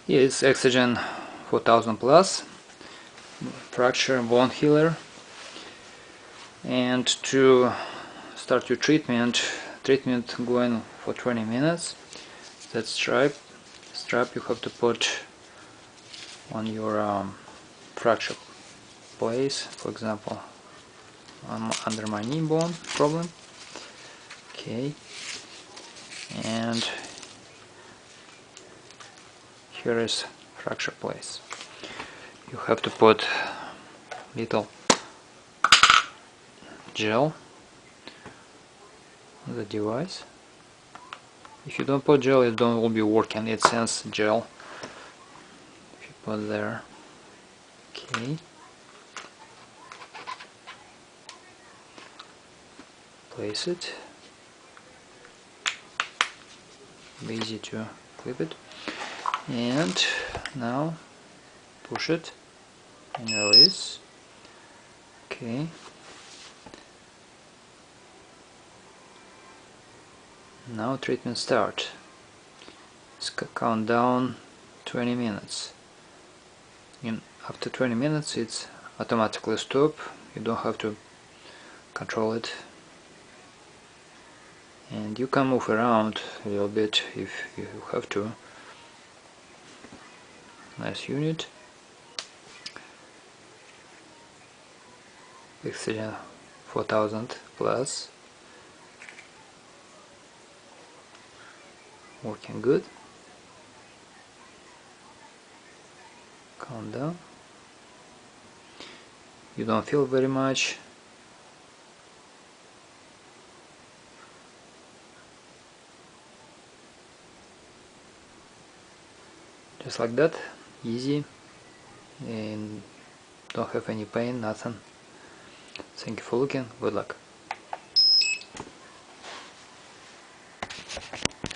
Here is EXOGEN 4000 plus fracture bone healer. And to start your treatment going for 20 minutes. That strap you have to put on your fracture place. For example, under my knee bone problem. Okay, and here is fracture place. You have to put little gel on the device. If you don't put gel, it don't will be working. It sends gel. If you put there, okay. Place it. Be easy to clip it. And now push it and release. Okay. Now treatment start. Count down 20 minutes. And after 20 minutes it's automatically stop. You don't have to control it. And you can move around a little bit if you have to. Nice unit. EXOGEN 4000 plus. Working good. Calm down. You don't feel very much. Just like that, easy, and don't have any pain, nothing. Thank you for looking, good luck.